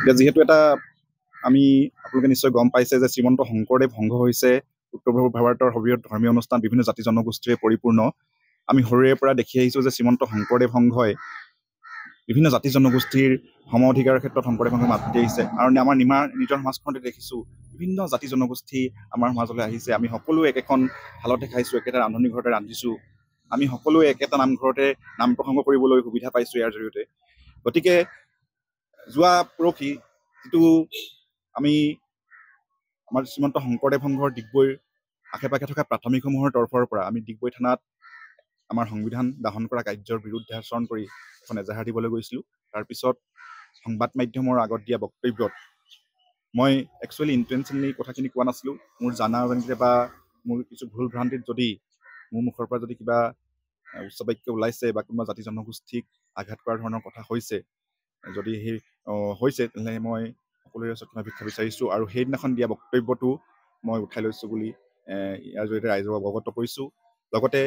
এতিয়া যিহেতু এটা আমি আপোনালোকে নিশ্চয় গম পাইছে যে শ্ৰীমন্ত শংকৰদেৱ সংঘ হৈছে উত্তৰ ভাৰতৰ সৰ্ববৃহৎ ধৰ্মীয় অনুষ্ঠান, বিভিন্ন জাতি জনগোষ্ঠীৰে পৰিপূৰ্ণ। আমি সৰুৰে পৰা দেখি আহিছোঁ যে শ্ৰীমন্ত শংকৰদেৱ সংঘই বিভিন্ন জাতি জনগোষ্ঠীৰ সম অধিকাৰৰ ক্ষেত্ৰত শংকৰদেৱ সংঘই মাত মাতি আহিছে। আৰু আমাৰ নিজৰ সমাজখনতে দেখিছোঁ বিভিন্ন জাতি জনগোষ্ঠী আমাৰ সমাজলৈ আহিছে। আমি সকলোৱে একেখন ভালতে খাইছোঁ, একেটা ৰান্ধনি ঘৰতে ৰান্ধিছোঁ, আমি সকলোৱে একেটা নামঘৰতে নাম প্ৰসংগ কৰিবলৈ সুবিধা পাইছোঁ ইয়াৰ জৰিয়তে। গতিকে যোৱা পৰহি যিটো আমি আমাৰ শ্ৰীমন্ত শংকৰদেৱ সংঘৰ ডিগবৈৰ আশে পাশে থকা প্ৰাথমিকসমূহৰ তৰফৰ পৰা আমি ডিগবৈ থানাত আমাৰ সংবিধান দাহন কৰা কাৰ্যৰ বিৰুদ্ধে আচৰণ কৰি এখন এজাহাৰ দিবলৈ গৈছিলোঁ। তাৰপিছত সংবাদ মাধ্যমৰ আগত দিয়া বক্তব্যত মই একচুৱেলি ইণ্টেনশ্যনেলি কথাখিনি কোৱা নাছিলোঁ। মোৰ জানা অজানিতে বা মোৰ কিছু ভুল ভ্ৰান্তিত যদি মোৰ মুখৰ পৰা যদি কিবা উচ্চ বাক্য ওলাইছে বা কোনোবা জাতি জনগোষ্ঠীক আঘাত কৰাৰ ধৰণৰ কথা হৈছে, যদি সেই হৈছে, তেনেহ'লে মই সকলোৰে ওচৰত ক্ষমা ভিক্ষা বিচাৰিছোঁ। আৰু সেইদিনাখন দিয়া বক্তব্যটো মই উঠাই লৈছোঁ বুলি ইয়াৰ জৰিয়তে ৰাইজক অৱগত কৰিছোঁ। লগতে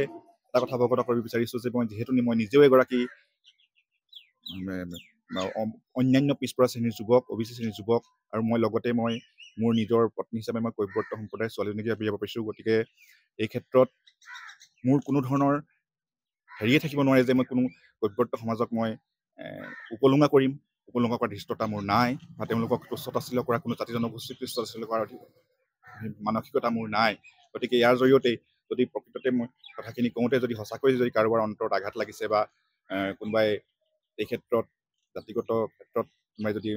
এটা কথা অৱগত কৰিব বিচাৰিছোঁ যে যিহেতু মই নিজেও এগৰাকী অন্যান্য পিছপৰা শ্ৰেণীৰ যুৱক, OBC শ্ৰেণীৰ যুৱক, আৰু লগতে মোৰ নিজৰ পত্নী হিচাপে মই কৈৱৰ্ত সম্প্ৰদায়ৰ ছোৱালীজনীকে বিয়া পাইছোঁ। গতিকে এই ক্ষেত্ৰত মোৰ কোনো ধৰণৰ হেৰিয়ে থাকিব নোৱাৰে যে মই কোনো কৈৱৰ্ত সমাজক মই উপলুঙা কৰিম। উপলুঙা কৰাৰ ধৃষ্টতা মোৰ নাই, বা তেওঁলোকক তুচ্ছ-তাচ্ছিল্য কৰা কোনো জাতি জনগোষ্ঠীক তুচ্ছ-তাচ্ছিল্য কৰাৰ মানসিকতা মোৰ নাই। গতিকে ইয়াৰ জৰিয়তে যদি প্ৰকৃততে মই কথাখিনি কওঁতে যদি সঁচাকৈ যদি কাৰোবাৰ অন্তৰত আঘাত লাগিছে বা কোনোবাই এই ক্ষেত্ৰত জাতিগত ক্ষেত্ৰত কোনোবাই যদি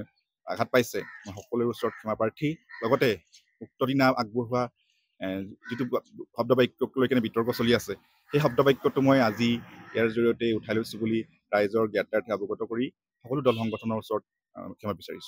আঘাত পাইছে, মই সকলোৰে ওচৰত ক্ষমা প্ৰাৰ্থী। লগতে উক্ত দিনা আগবঢ়োৱা যিটো শব্দ বাক্যক লৈ কেনে বিতৰ্ক চলি আছে, সেই শব্দ বাক্যটো মই আজি ইয়াৰ জৰিয়তে উঠাই লৈছোঁ বুলি ৰাইজৰ জ্ঞাতাৰ্থে অৱগত কৰি সকলো দল সংগঠনৰ ওচৰত ক্ষমা বিচাৰিছোঁ।